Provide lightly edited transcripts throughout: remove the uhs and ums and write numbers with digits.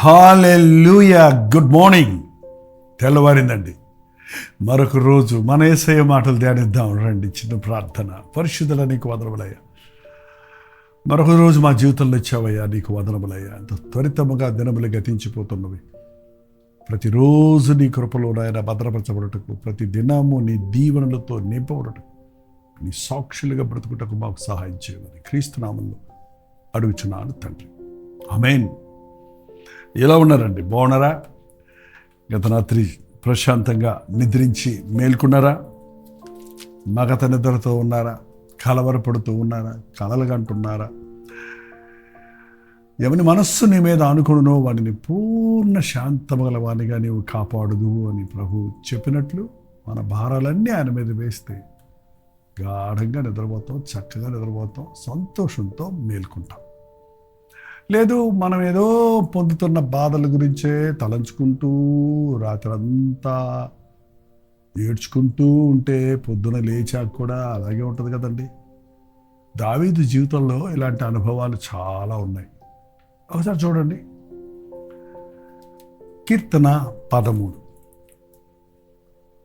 హల్లెలూయా. Good morning. తెల్లవారిందండి, మరొక రోజు మన యేసయ్య మాటలు ధ్యానిద్దాం రండి. చిన్న ప్రార్థన. పరిశుద్ధుల నీకు వందనములయ్యా, మరొక రోజు మా జీవితంలో ఇచ్చావయ్యా, నీకు వందనములయ్యా. త్వరితముగా దినములు గతించిపోతున్నవి. ప్రతిరోజు నీ కృపలో నాయన భద్రపరచబడటకు, ప్రతి దినము నీ దీవెనలతో నింపబడటకు, నీ సాక్షులుగా బ్రతుకుటకు మాకు సహాయం చేయమని క్రీస్తు నామములో అడుగుచున్నాను తండ్రి, ఆమేన్. ఎలా ఉన్నారండి? బాగున్నారా? గత రాత్రి ప్రశాంతంగా నిద్రించి మేల్కొన్నారా? మగత నిద్రతో ఉన్నారా? కలవరపడుతూ ఉన్నారా? కలలుగంటున్నారా? ఎవని మనస్సు నీ మీద అనుకుడునో వాడిని పూర్ణ శాంతము గల వానిగా నీవు కాపాడుదు అని ప్రభు చెప్పినట్లు మన భారాలన్నీ ఆయన మీద వేస్తే గాఢంగా నిద్రపోతాం, చక్కగా నిద్రపోతాం, సంతోషంతో మేల్కొంటాం. లేదు, మనం ఏదో పొందుతున్న బాధల గురించే తలంచుకుంటూ రాత్రంతా ఏడ్చుకుంటూ ఉంటే పొద్దున లేచాక కూడా అలాగే ఉంటుంది కదండి. దావీదు జీవితంలో ఇలాంటి అనుభవాలు చాలా ఉన్నాయి. ఒకసారి చూడండి, కీర్తన 13.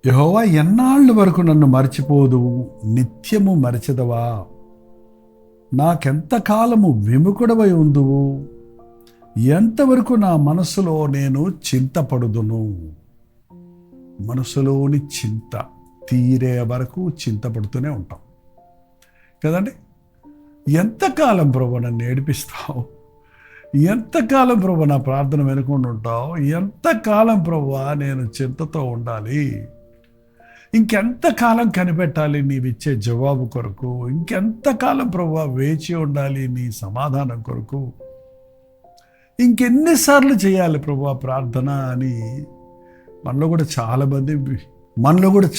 యెహోవా ఎన్నాళ్ళ వరకు నన్ను మరచిపోదువు, నిత్యము మరచెదవా? నాకెంతకాలము విముఖుడవై ఉందువు, ఎంతవరకు నా మనసులో నేను చింతపడుదును. మనసులోని చింత తీరే వరకు చింతపడుతూనే ఉంటాం కదండి. ఎంతకాలం ప్రభు నన్ను ఏడిపిస్తావు? ఎంతకాలం ప్రభు నా ప్రార్థన వినకుండా ఉంటావు? ఎంతకాలం ప్రభు నేను చింతతో ఉండాలి? ఇంకెంతకాలం కనిపెట్టాలి నీవిచ్చే జవాబు కొరకు? ఇంకెంతకాలం ప్రభువా వేచి ఉండాలి నీ సమాధానం కొరకు? ఇంకెన్నిసార్లు చేయాలి ప్రభువా ప్రార్థన అని మనలో కూడా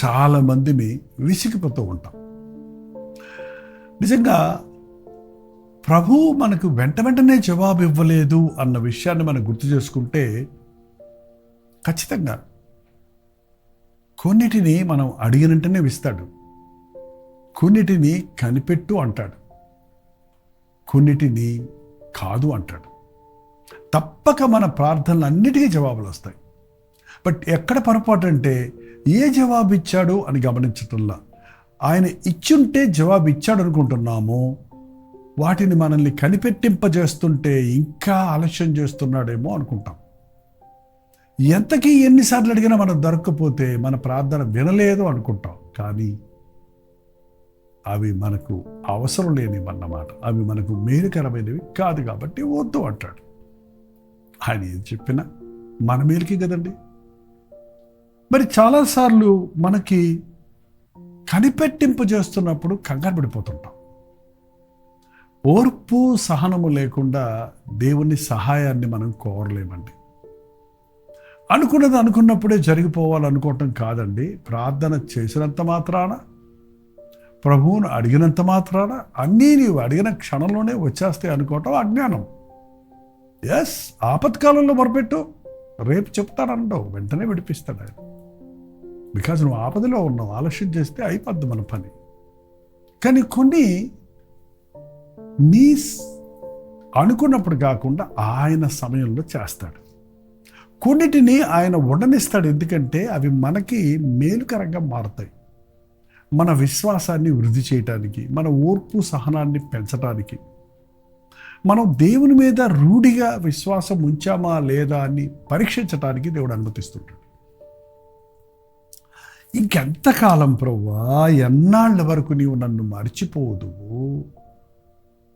చాలా మందిని విసిగిపోతూ ఉంటాం. నిజంగా ప్రభువు మనకు వెంటనే జవాబు ఇవ్వలేదు అన్న విషయాన్ని మనం గుర్తు చేసుకుంటే ఖచ్చితంగా కొన్నిటిని మనం అడిగినంటనే ఇస్తాడు, కొన్నిటిని కనిపెట్టు అంటాడు, కొన్నిటిని కాదు అంటాడు. తప్పక మన ప్రార్థనలు అన్నిటికీ జవాబులు వస్తాయి. బట్ ఎక్కడ పొరపాటు అంటే ఏ జవాబు ఇచ్చాడు అని గమనించటంలా. ఆయన ఇచ్చుంటే జవాబు ఇచ్చాడు అనుకుంటున్నాము, వాటిని మనల్ని కనిపెట్టింపజేస్తుంటే ఇంకా ఆలస్యం చేస్తున్నాడేమో అనుకుంటాం. ఎంతకీ ఎన్నిసార్లు అడిగినా మనం దొరకకపోతే మన ప్రార్థన వినలేదు అనుకుంటాం. కానీ అవి మనకు అవసరం లేనివన్నమాట. అవి మనకు మేలుకరమైనవి కాదు కాబట్టి వద్దు అంటాడు. ఆయన ఏం చెప్పినా మన మేలుకి కదండి. మరి చాలాసార్లు మనకి కనిపెట్టింపు చేస్తున్నప్పుడు కంగారు పడిపోతుంటాం. ఓర్పు సహనము లేకుండా దేవుని సహాయాన్ని మనం కోరలేమండి. అనుకున్నది అనుకున్నప్పుడే జరిగిపోవాలనుకోవటం కాదండి. ప్రార్థన చేసినంత మాత్రాన, ప్రభువును అడిగినంత మాత్రాన అన్నీ నీవు అడిగిన క్షణంలోనే వచ్చేస్తాయి అనుకోవటం అజ్ఞానం. ఎస్, ఆపత్కాలంలో మొరపెట్టు, రేపు చెప్తానంటావు, వెంటనే విడిపిస్తాడు ఆయన. బికాజ్ నువ్వు ఆపదలో ఉన్నావు, ఆలస్యం చేస్తే అయిపోద్ది మన పని. కానీ కొన్ని నీ అనుకున్నప్పుడు కాకుండా ఆయన సమయంలో చేస్తాడు. కొన్నిటిని ఆయన ఉండనిస్తాడు, ఎందుకంటే అవి మనకి మేలుకరంగా మారుతాయి. మన విశ్వాసాన్ని వృద్ధి చేయటానికి, మన ఓర్పు సహనాన్ని పెంచడానికి, మనం దేవుని మీద రూఢిగా విశ్వాసం ఉంచామా లేదా అని పరీక్షించటానికి దేవుడు అనుమతిస్తుంటాడు. ఇంకెంతకాలం ప్రభువా, ఎన్నాళ్ళ వరకు నీవు నన్ను మర్చిపోదు?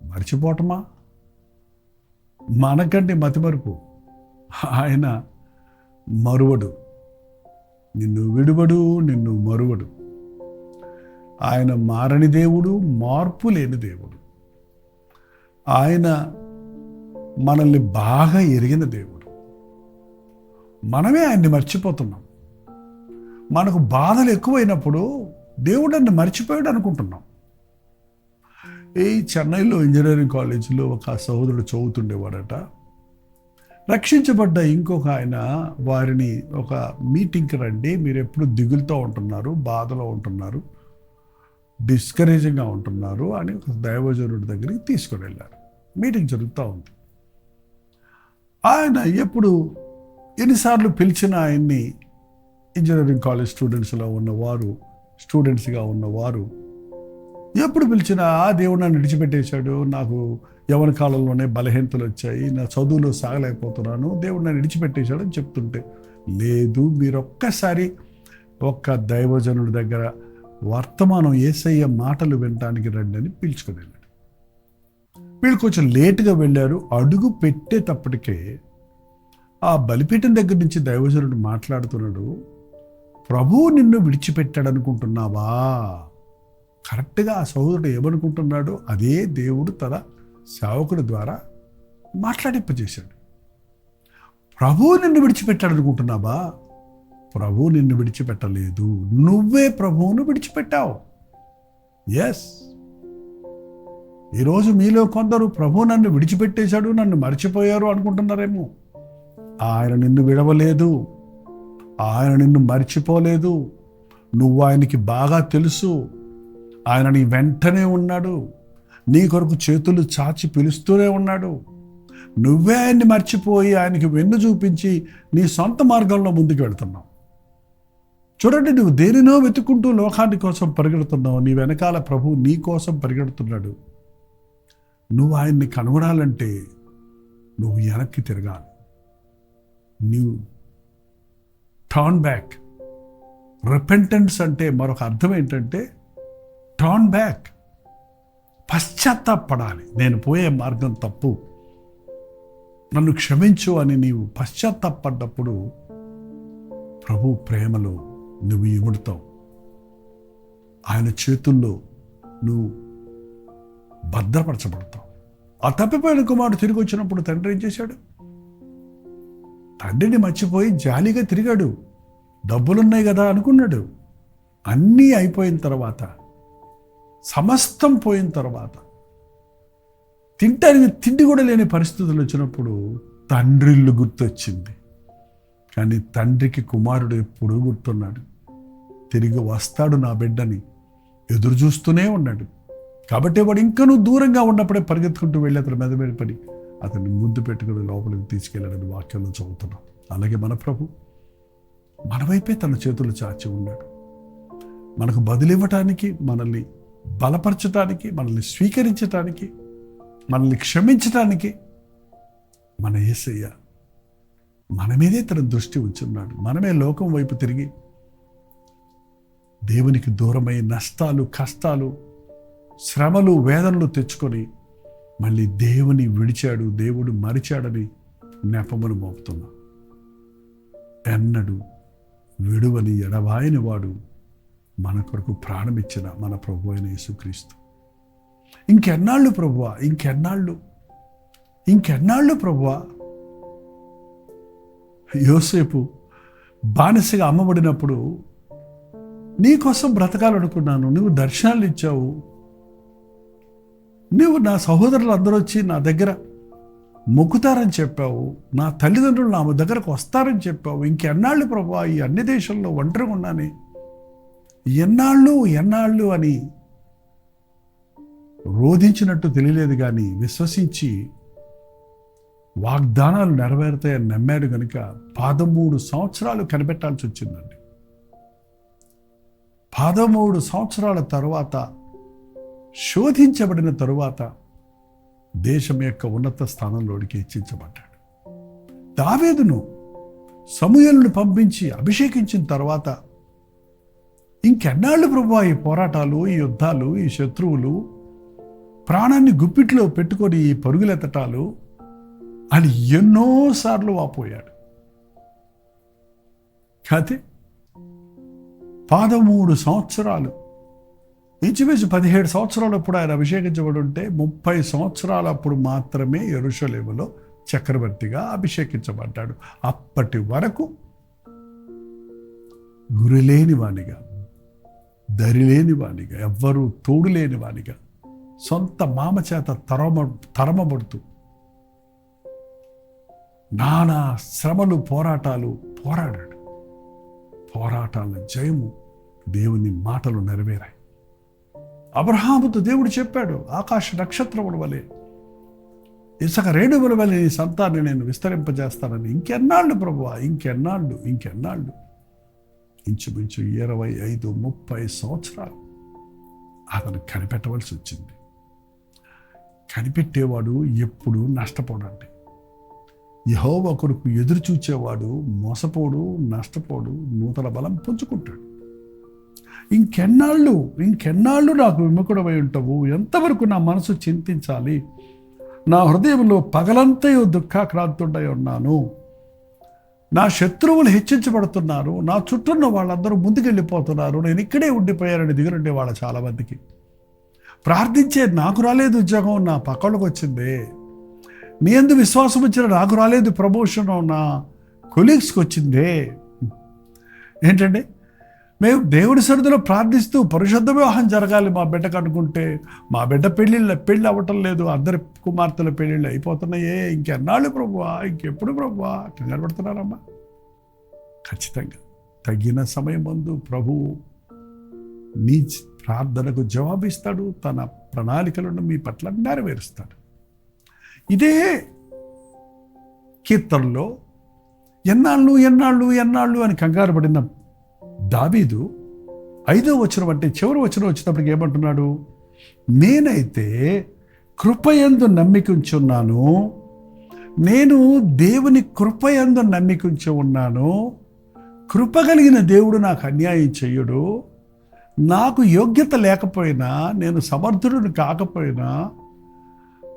మర్చిపోవటమా? మనకంటే మతిమరుపు. ఆయన మరువడు, నిన్ను విడువడు, నిన్ను మరువడు. ఆయన మారని దేవుడు, మార్పు లేని దేవుడు. ఆయన మనల్ని బాగా ఎరిగిన దేవుడు. మనమే ఆయన్ని మర్చిపోతున్నాం. మనకు బాధలు ఎక్కువైనప్పుడు దేవుడు నన్ను మర్చిపోయాడు అనుకుంటున్నాం. ఈ చెన్నైలో ఇంజనీరింగ్ కాలేజీలో ఒక సహోదరుడు చదువుతుండేవాడట. రక్షించబడ్డ ఇంకొక ఆయన వారిని ఒక మీటింగ్కి రండి, మీరు ఎప్పుడు దిగులుతో ఉంటున్నారు, బాధలో ఉంటున్నారు, డిస్కరేజింగ్గా ఉంటున్నారు అని ఒక దైవజనుడి దగ్గరికి తీసుకొని వెళ్ళారు. మీటింగ్ జరుగుతూ ఉంది. ఆయన ఎన్నిసార్లు పిలిచిన ఆయన్ని ఇంజనీరింగ్ కాలేజ్ స్టూడెంట్స్గా ఉన్నవారు ఎప్పుడు పిలిచినా దేవుడు నన్ను విడిచిపెట్టేశాడు, నాకు యవ్వన కాలంలోనే బలహీనతలు వచ్చాయి, నా చదువులో సాగలేకపోతున్నాను, దేవుడు నన్ను విడిచిపెట్టేశాడు అని చెప్తుంటే, లేదు, మీరు ఒక్కసారి ఒక్క దైవజనుడి దగ్గర వర్తమానం యేసయ్య మాటలు వినటానికి రండి అని పిలుచుకొని వెళ్ళాడు. వీళ్ళు కొంచెం లేటుగా వెళ్ళారు. అడుగు పెట్టేటప్పటికే ఆ బలిపీఠం దగ్గర నుంచి దైవజనుడు మాట్లాడుతున్నాడు, ప్రభువు నిన్ను విడిచిపెట్టాడు అనుకుంటున్నావా? కరెక్ట్గా ఆ సహోదరుడు ఏమనుకుంటున్నాడో అదే దేవుడు తన సేవకుడి ద్వారా మాట్లాడింపజేశాడు. ప్రభువు నిన్ను విడిచిపెట్టాడు అనుకుంటున్నావా? ప్రభువు నిన్ను విడిచిపెట్టలేదు, నువ్వే ప్రభువును విడిచిపెట్టావు. ఎస్, ఈరోజు మీలో కొందరు ప్రభువు నన్ను విడిచిపెట్టేశాడు, నన్ను మర్చిపోయారు అనుకుంటున్నారేమో. ఆయన నిన్ను విడవలేదు, ఆయన నిన్ను మర్చిపోలేదు. నువ్వు ఆయనకి బాగా తెలుసు. ఆయన నీ వెంటనే ఉన్నాడు, నీ కొరకు చేతులు చాచి పిలుస్తూనే ఉన్నాడు. నువ్వే ఆయన్ని మర్చిపోయి ఆయనకి వెన్ను చూపించి నీ సొంత మార్గంలో ముందుకు వెళ్తున్నావు. చూడండి, నువ్వు దేనినో వెతుక్కుంటూ లోకాన్ని కోసం పరిగెడుతున్నావు, నీ వెనకాల ప్రభువు నీ కోసం పరిగెడుతున్నాడు. నువ్వు ఆయన్ని కనుగొనాలంటే నువ్వు వెనక్కి తిరగాలి. నువ్వు టర్న్ బ్యాక్. రిపెంటెన్స్ అంటే మరొక అర్థం ఏంటంటే టర్న్ బ్యాక్, పశ్చాత్తాపడాలి. నేను పోయే మార్గం తప్పు, నన్ను క్షమించు అని నీవు పశ్చాత్తాపడ్డప్పుడు ప్రభు ప్రేమలో నువ్వు ఇముడతావు. ఆయన చేతుల్లో నువ్వు భద్రపరచబడతావు. ఆ తప్పిపోయిన కుమారుడు తిరిగి వచ్చినప్పుడు తండ్రి ఏం చేశాడు? తండ్రిని మర్చిపోయి జాలీగా తిరిగాడు. డబ్బులున్నాయి కదా అనుకున్నాడు. అన్నీ అయిపోయిన తర్వాత, సమస్తం పోయిన తర్వాత, తింటానికి తిండి కూడా లేని పరిస్థితులు వచ్చినప్పుడు తండ్రిల్లు గుర్తొచ్చింది. కానీ తండ్రికి కుమారుడు ఎప్పుడూ గుర్తున్నాడు. తిరిగి వస్తాడు నా బిడ్డని ఎదురు చూస్తూనే ఉన్నాడు. కాబట్టి వాడు ఇంకా నువ్వు దూరంగా ఉన్నప్పుడే పరిగెత్తుకుంటూ వెళ్ళి అతని మీద పడి అతన్ని ముద్దు పెట్టుకుని లోపలికి తీసుకెళ్ళాలని వాక్యంలో చదువుతున్నాం. అలాగే మన ప్రభు మన వైపే తన చేతులు చాచి ఉన్నాడు. మనకు బదులివ్వటానికి, మనల్ని బలపరచటానికి, మనల్ని స్వీకరించటానికి, మనల్ని క్షమించటానికి మన యేసయ్య మన మీదే తన దృష్టి ఉంచున్నాడు. మనమే లోకం వైపు తిరిగి దేవునికి దూరమై నష్టాలు, కష్టాలు, శ్రమలు, వేదనలు తెచ్చుకొని మళ్ళీ దేవుని విడిచాడు, దేవుడు మరిచాడని నెపమును మోపుతున్నాం. ఎన్నడు విడువని ఎడబాయని వాడు మన కొరకు ప్రాణమిచ్చిన మన ప్రభు అయిన యేసుక్రీస్తు. ఇంకెన్నాళ్ళు ప్రభువా, ఇంకెన్నాళ్ళు ప్రభువా? యోసేపు బానిసగా అమ్మబడినప్పుడు నీకోసం బ్రతకాలనుకున్నాను, నువ్వు దర్శనాలు ఇచ్చావు, నువ్వు నా సహోదరులు అందరూ వచ్చి నా దగ్గర మొక్కుతారని చెప్పావు, నా తల్లిదండ్రులు నా దగ్గరకు వస్తారని చెప్పావు. ఇంకెన్నాళ్ళు ప్రభువా, ఈ అన్ని దేశంలో ఒంటరిగా ఉన్నానే, ఎన్నాళ్ళు అని రోధించినట్టు తెలియలేదు. కానీ విశ్వసించి వాగ్దానాలు నెరవేరుతాయని నమ్మాడు కనుక 13 సంవత్సరాలు కనిపెట్టాల్సి వచ్చిందండి. 13 సంవత్సరాల తరువాత, శోధించబడిన తరువాత దేశం యొక్క ఉన్నత స్థానంలోనికి హెచ్చించబడ్డాడు. దావీదును సమూయేలును పంపించి అభిషేకించిన తర్వాత ఇంకెన్నాళ్ళు ప్రభువా ఈ పోరాటాలు, ఈ యుద్ధాలు, ఈ శత్రువులు, ప్రాణాన్ని గుప్పిట్లో పెట్టుకొని ఈ పరుగులెత్తటాలు అని ఎన్నోసార్లు వాపోయాడు. అయితే 13 సంవత్సరాలు, ఇంచుమించు 17 సంవత్సరాలప్పుడు ఆయన అభిషేకించబడి ఉంటే 30 సంవత్సరాలప్పుడు మాత్రమే యెరూషలేములో చక్రవర్తిగా అభిషేకించబడ్డాడు. అప్పటి వరకు గురిలేని వానిగా, దరిలేని వానిగా, ఎవ్వరూ తోడు లేని వానిగా, సొంత మామ చేత తరమబడుతూ నానా శ్రమలు పోరాడాడు. పోరాటాల జయము దేవుని మాటలు నెరవేరాయి. అబ్రహాముతో దేవుడు చెప్పాడు, ఆకాశ నక్షత్రముల వలె, ఇసుక రేణువుల వలె నీ సంతాన్ని నేను విస్తరింపజేస్తానని. ఇంకెన్నాళ్ళు ప్రభువా, ఇంకెన్నాళ్ళు. ఇంచుమించు 25-30 సంవత్సరాలు అతను కనిపెట్టవలసి వచ్చింది. కనిపెట్టేవాడు ఎప్పుడు నష్టపోడండి. యెహోవా కొరకు ఎదురు చూచేవాడు మోసపోడు, నష్టపోడు, నూతన బలం పుంజుకుంటాడు. ఇంకెన్నాళ్ళు నాకు విముఖుడమై ఉంటావు? ఎంతవరకు నా మనసు చింతించాలి? నా హృదయంలో పగలంతయు దుఃఖాక్రాంతుడై ఉన్నాను. నా శత్రువులు హెచ్చించబడుతున్నారు. నా చుట్టూన్న వాళ్ళందరూ ముందుకెళ్ళిపోతున్నారు. నేను ఇక్కడే ఉండిపోయానని దిగులుండే వాళ్ళ చాలామందికి. ప్రార్థించే నాకు రాలేదు ఉద్యోగం, నా పక్కలకు వచ్చిందే. నీ యందు విశ్వాసం వచ్చిన నాకు రాలేదు ప్రమోషన్, నా కొలీగ్స్కి వచ్చిందే. ఏంటండి, మేము దేవుడి సన్నిధిలో ప్రార్థిస్తూ పరిశుద్ధ వివాహం జరగాలి మా బిడ్డకు అనుకుంటే, మా బిడ్డ పెళ్ళి అవ్వటం లేదు, అందరి కుమార్తెల పెళ్ళిళ్ళు అయిపోతున్నాయే. ఇంకెన్నాళ్ళు ప్రభువా, ఇంకెప్పుడు ప్రభువా కంగారు పడుతున్నారమ్మా? ఖచ్చితంగా తగిన సమయం ముందు ప్రభువు మీ ప్రార్థనకు జవాబిస్తాడు. తన ప్రణాళికలను మీ పట్ల నెరవేరుస్తాడు. ఇదే కీర్తనలో ఎన్నాళ్ళు అని కంగారు పడిన దావీదు 5వ వచనం అంటే చివరి వచనం వచ్చినప్పటికి ఏమంటున్నాడు? నేనైతే కృపయందు నమ్మికుంచున్నాను. నేను దేవుని కృపయందు నమ్మికుంచి ఉన్నాను. కృప కలిగిన దేవుడు నాకు అన్యాయం చెయ్యడు. నాకు యోగ్యత లేకపోయినా, నేను సమర్థుడిని కాకపోయినా,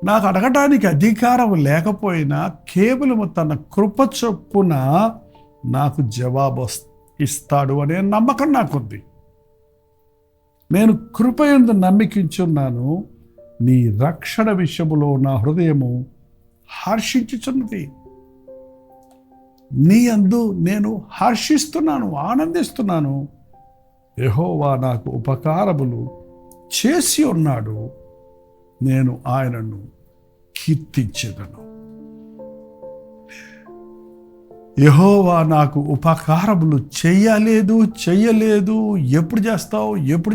నాకు అడగటానికి అధికారం లేకపోయినా, కేవలం తన కృప చొప్పున నాకు జవాబు ఇస్తాడు అనే నమ్మకం నాకుంది. నేను కృపయందు నమ్మికించున్నాను. నీ రక్షణ విషయములో నా హృదయము హర్షించుచున్నది. నీ యందు నేను హర్షిస్తున్నాను, ఆనందిస్తున్నాను. యెహోవా నాకు ఉపకారములు చేసి ఉన్నాడు. నేను ఆయనను కీర్తించెదను. యెహోవా నాకు ఉపకారములు చెయ్యలేదు, ఎప్పుడు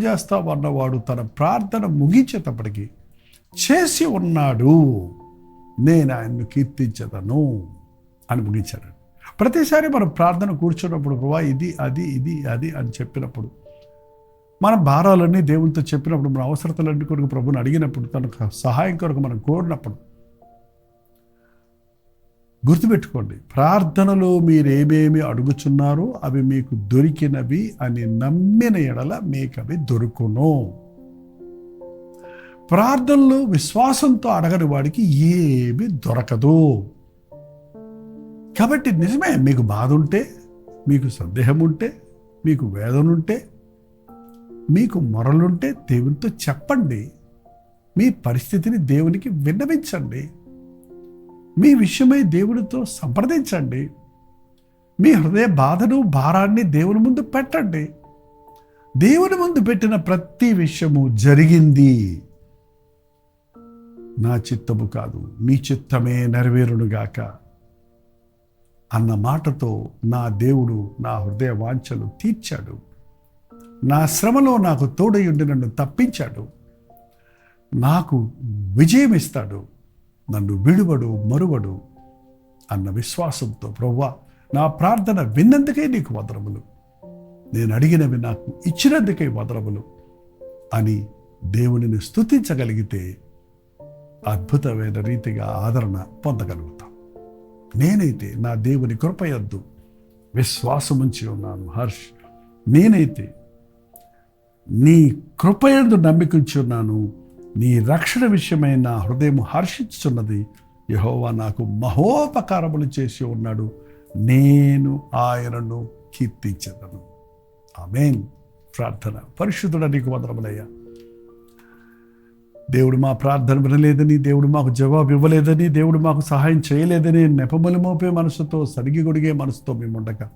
చేస్తావు అన్నవాడు తన ప్రార్థన ముగించేటప్పటికి చేసి ఉన్నాడు, నేను ఆయన్ను కీర్తించదను అని ముగించాడు. ప్రతిసారి మనం ప్రార్థన కూర్చున్నప్పుడు ప్రభా ఇది అది అని చెప్పినప్పుడు, మన భారాలన్నీ దేవునితో చెప్పినప్పుడు, మన అవసరతలన్నీ కొరకు ప్రభుని అడిగినప్పుడు, తన సహాయం కొరకు మనం కోరినప్పుడు, గుర్తుపెట్టుకోండి, ప్రార్థనలో మీరేమేమి అడుగుచున్నారో అవి మీకు దొరికినవి అని నమ్మిన ఎడల మీకు అవి దొరుకును. ప్రార్థనలో విశ్వాసంతో అడగని వాడికి ఏమీ దొరకదు. కాబట్టి నిజమే, మీకు బాధ ఉంటే, మీకు సందేహం ఉంటే, మీకు వేదన ఉంటే, మీకు మొరలుంటే దేవునితో చెప్పండి. మీ పరిస్థితిని దేవునికి విన్నవించండి. మీ విషయమై దేవునితో సంప్రదించండి. మీ హృదయ బాధను, భారాన్ని దేవుని ముందు పెట్టండి. దేవుని ముందు పెట్టిన ప్రతి విషయము జరిగింది, నా చిత్తము కాదు మీ చిత్తమే నెరవేరునుగాక అన్న మాటతో నా దేవుడు నా హృదయ వాంఛలు తీర్చాడు. నా శ్రమలో నాకు తోడయుండి నన్ను తప్పించాడు. నాకు విజయం ఇస్తాడు, నన్ను విడువడు, మరువడు అన్న విశ్వాసంతో ప్రభువా నా ప్రార్థన విన్నందుకే నీకు వందనములు, నేను అడిగినవి నాకు ఇచ్చినందుకే వందనములు అని దేవునిని స్తుతించగలిగితే అద్భుతమైన రీతిగా ఆదరణ పొందగలుగుతాం. నేనైతే నా దేవుని కృపయందు విశ్వాసముంచి ఉన్నాను హర్ష్. నేనైతే నీ కృపయందు నమ్మికుంచి ఉన్నాను. నీ రక్షణ విషయమై నా హృదయం హర్షించుచున్నది. యెహోవా నాకు మహోపకారములు చేసి ఉన్నాడు, నేను ఆయనను కీర్తించెదను. ఆమేన్. ప్రార్థన. పరిశుద్ధుడా నీకు వందనములయ్యా. దేవుడు మా ప్రార్థన వినలేదని, దేవుడు మాకు జవాబు ఇవ్వలేదని, దేవుడు మాకు సహాయం చేయలేదని నెపములు మోపే మనసుతో, సరిగి గొడిగే మనసుతో మేముండగా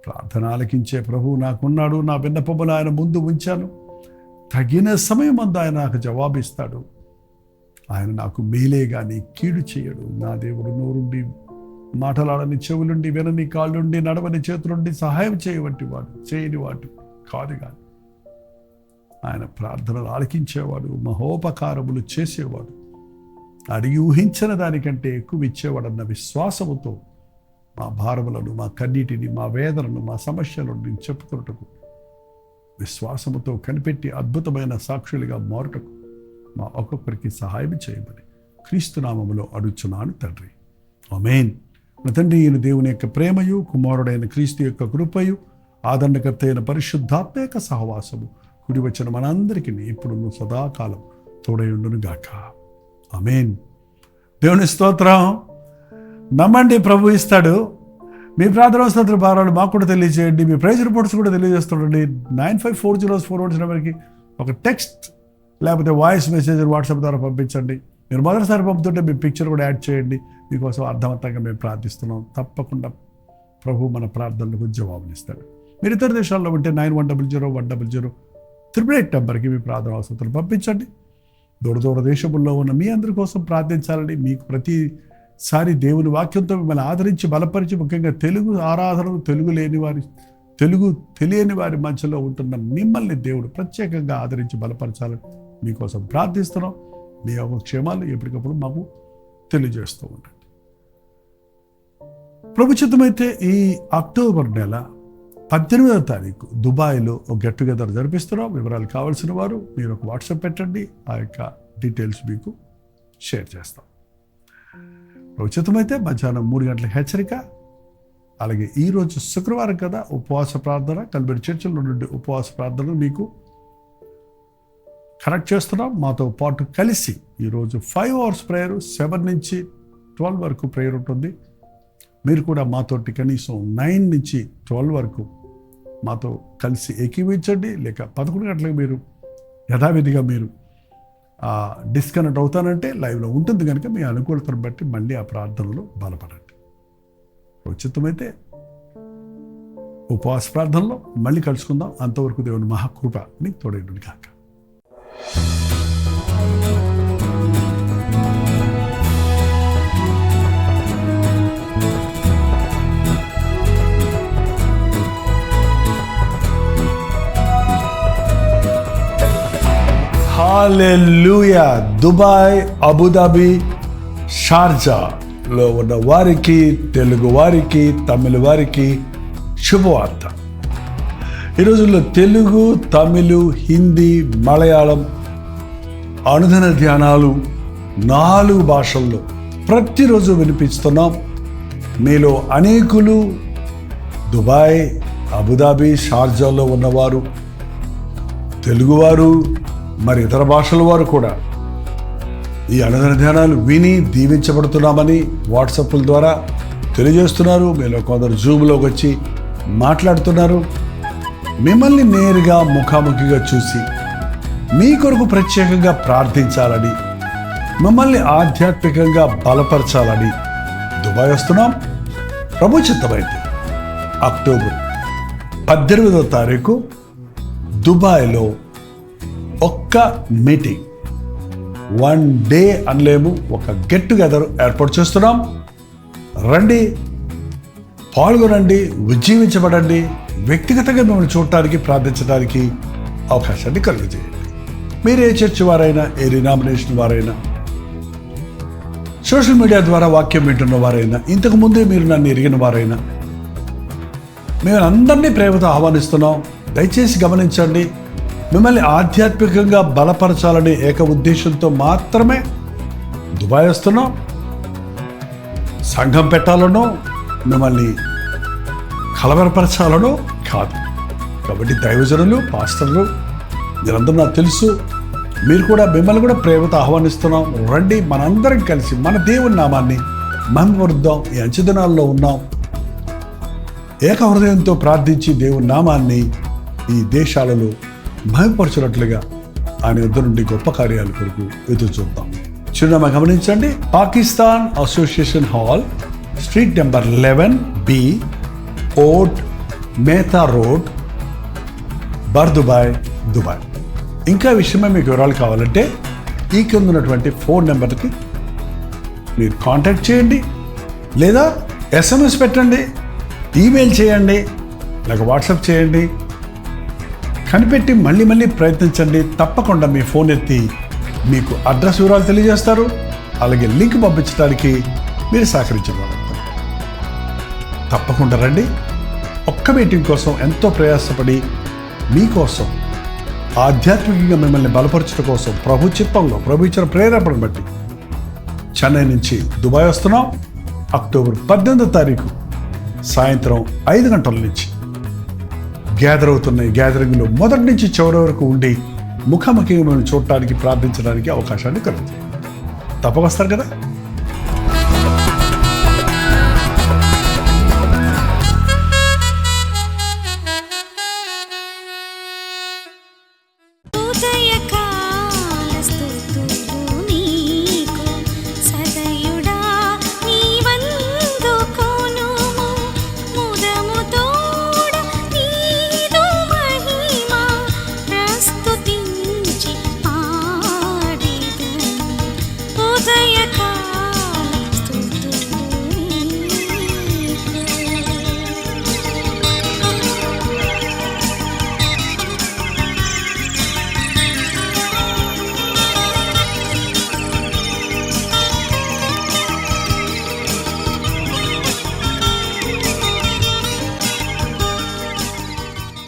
ప్రార్థన ఆలకించే ప్రభువు నాకున్నాడు. నా విన్నపములు ఆయన ముందు ఉంచాను. తగిన సమయం అందు ఆయన నాకు జవాబిస్తాడు. ఆయన నాకు మేలే కానీ కీడు చేయడు. నా దేవుడు నోరుండి మాటలాడని, చెవులుండి వినని, కాళ్ళుండి నడవని, చేతులుండి సహాయం చేయని వాటి కాదు కానీ ఆయన ప్రార్థనలు ఆలకించేవాడు, మహోపకారములు చేసేవాడు, అడిగి ఊహించిన దానికంటే ఎక్కువ ఇచ్చేవాడన్న విశ్వాసముతో మా భారములను, మా కన్నీటిని, మా వేదనను, మా సమస్యలను నేను చెప్పుకున్నటకు, విశ్వాసముతో కనిపెట్టి అద్భుతమైన సాక్షులుగా మారుటకు మా ఒక్కొక్కరికి సహాయం చేయమని క్రీస్తు నామములో అడుగుచున్నాను తండ్రి. ఆమేన్. మన తండ్రి అయిన దేవుని యొక్క ప్రేమయు, కుమారుడైన క్రీస్తు యొక్క కృపయు, ఆదరణకర్త అయిన పరిశుద్ధాత్మ యొక్క సహవాసము కుడి వచ్చిన మనందరికీ ఇప్పుడు సదాకాలం తోడయుండును గాక. ఆమేన్. దేవుని స్తోత్రం. నమ్మండి, ప్రభు ఇస్తాడు. మీ ప్రార్థన స్తోత్ర భారాలు మాకు కూడా తెలియజేయండి. మీ ప్రైజ్ రిపోర్ట్స్ కూడా తెలియజేస్తుండండి. 954041 నెంబర్కి ఒక టెక్స్ట్ లేకపోతే వాయిస్ మెసేజ్ వాట్సాప్ ద్వారా పంపించండి. మీరు మొదటిసారి పంపుతుంటే మీ పిక్చర్ కూడా యాడ్ చేయండి. మీకోసం అర్థవంతంగా మేము ప్రార్థిస్తున్నాం. తప్పకుండా ప్రభు మన ప్రార్థనలకు జవాబునిస్తాడు. మీరు ఇతర దేశాల్లో ఉంటే 91001008 నెంబర్కి మీ ప్రార్థన అవసరాలు పంపించండి. దూర దేశముల్లో ఉన్న మీ అందరి కోసం ప్రార్థించాలని, మీకు ప్రతిసారి దేవుని వాక్యంతో మిమ్మల్ని ఆదరించి బలపరిచి, ముఖ్యంగా తెలుగు ఆరాధనలు తెలుగు తెలియని వారి మధ్యలో ఉంటున్న మిమ్మల్ని దేవుడు ప్రత్యేకంగా ఆదరించి బలపరచాలని మీకోసం ప్రార్థిస్తున్నాం. మీ యొక్క క్షేమాలు ఎప్పటికప్పుడు మాకు తెలియజేస్తూ ఉండండి. ప్రభు చిత్తమైతే ఈ అక్టోబర్ నెల 18వ తారీఖు దుబాయ్లో ఒక గెట్ టుగెదర్ జరిపిస్తున్నాం. వివరాలు కావాల్సిన వారు మీరు ఒక వాట్సాప్ పెట్టండి, ఆ యొక్క డీటెయిల్స్ మీకు షేర్ చేస్తాం. ప్రభు చిత్తమైతే మధ్యాహ్నం 3 గంటల హెచ్చరిక. అలాగే ఈరోజు శుక్రవారం కదా, ఉపవాస ప్రార్థన, కల్వరి చర్చిలో నుండి ఉపవాస ప్రార్థన మీకు కనెక్ట్ చేస్తున్నాం. మాతో పాటు కలిసి ఈరోజు 5 hours ప్రేయర్, 7 నుంచి 12 వరకు ప్రేయర్ ఉంటుంది. మీరు కూడా మాతోటి కనీసం 9 నుంచి 12 వరకు మాతో కలిసి ఏకీవించండి. లేక 11 గంటలకు మీరు యథావిధిగా మీరు డిస్కనెక్ట్ అవుతానంటే లైవ్లో ఉంటుంది కనుక మీ అనుకూలతను బట్టి మళ్ళీ ఆ ప్రార్థనలో బలపడండి. ఉచితమైతే ఉపవాస ప్రార్థనలో మళ్ళీ కలుసుకుందాం. అంతవరకు దేవుని మహాకృప మీకు తోడైండును కాక. హల్లెలూయా. దుబాయ్, అబుదాబి, షార్జాలో ఉన్న వారికి, తెలుగు వారికి, తమిళ వారికి శుభవార్త. ఈ రోజుల్లో తెలుగు, తమిళు, హిందీ, మలయాళం అనుదిన ధ్యానాలు 4 భాషల్లో ప్రతిరోజు వినిపిస్తున్నాం. మీలో అనేకులు దుబాయ్, అబుదాబి, షార్జాలో ఉన్నవారు, తెలుగువారు, మరి ఇతర భాషల వారు కూడా ఈ అనుదిన ధ్యానాలు విని దీవించబడుతున్నామని వాట్సాప్ల ద్వారా తెలియజేస్తున్నారు. మీలో కొందరు జూమ్లోకి వచ్చి మాట్లాడుతున్నారు. మిమ్మల్ని నేరుగా ముఖాముఖిగా చూసి మీ కొరకు ప్రత్యేకంగా ప్రార్థించాలని, మిమ్మల్ని ఆధ్యాత్మికంగా బలపరచాలని దుబాయ్ వస్తున్నాం. ప్రభు చిత్తమైతే అక్టోబర్ 18వ తారీఖు దుబాయ్లో ఒక్క మీటింగ్, 1 డే అనలేము, ఒక గెట్ టుగెదర్ ఏర్పాటు చేస్తున్నాం. రండి, పాల్గొనండి, ఉజ్జీవించబడండి. వ్యక్తిగతంగా మిమ్మల్ని చూడటానికి, ప్రార్థించడానికి అవకాశాన్ని కలుగజేయండి. మీరు ఏ చర్చ్ వారైనా, ఏ డినామినేషన్ వారైనా, సోషల్ మీడియా ద్వారా వాక్యం వింటున్న వారైనా, ఇంతకుముందే మీరు నన్ను ఎరిగిన వారైనా, మేము అందరినీ ప్రేమతో ఆహ్వానిస్తున్నాం. దయచేసి గమనించండి, మిమ్మల్ని ఆధ్యాత్మికంగా బలపరచాలనే ఏక ఉద్దేశంతో మాత్రమే దుబాయ్ వస్తున్నాం. సంఘం పెట్టాలనో, మిమ్మల్ని కలవరపరచాలనో కాదు. కాబట్టి దైవజనులు, పాస్టర్లు మీరందరూ నాకు తెలుసు. మిమ్మల్ని కూడా ప్రేమతో ఆహ్వానిస్తున్నాం. రండి, మనందరం కలిసి మన దేవుని నామాన్ని మహిమపరుద్దాం. ఈ అంచెదినాల్లో ఉన్నాం. ఏక హృదయంతో ప్రార్థించి దేవుని నామాన్ని ఈ దేశాలలో మహిమపరచున్నట్లుగా ఆయన యుద్ధ నుండి గొప్ప కార్యాల కొరకు ఎదురు చూద్దాం. చిరునామా గమనించండి. Pakistan association hall, street number 11B, Oud Metha road, Bur Dubai, Dubai. ఇంకా విషయమే మీకు వివరాలు కావాలంటే ఈ కింద ఉన్నటువంటి ఫోన్ నెంబర్కి మీరు కాంటాక్ట్ చేయండి, లేదా SMS పెట్టండి, ఈమెయిల్ చేయండి, లేక వాట్సాప్ చేయండి. కనిపెట్టి మళ్ళీ మళ్ళీ ప్రయత్నించండి. తప్పకుండా మీ ఫోన్ ఎత్తి మీకు అడ్రస్ వివరాలు తెలియజేస్తారు. అలాగే లింక్ పంపించడానికి మీరు సహకరించగలరు. తప్పకుండా రండి. ఒక్క మీటింగ్ కోసం ఎంతో ప్రయాసపడి మీకోసం ఆధ్యాత్మికంగా మిమ్మల్ని బలపరచడం కోసం ప్రభు చిత్తంలో ప్రభు ఇచ్చిన ప్రేరేపణ బట్టి చెన్నై నుంచి దుబాయ్ వస్తున్నాం. అక్టోబర్ 18వ తారీఖు సాయంత్రం 5 గంటల నుంచి గ్యాదర్ అవుతున్న ఈ గ్యాదరింగ్లో మొదటి నుంచి చివరి వరకు ఉండి ముఖాముఖిగా మిమ్మల్ని చూడటానికి, ప్రార్థించడానికి అవకాశాన్ని కలుగుతుంది. తప్పక వస్తారు కదా. ఉదయకాల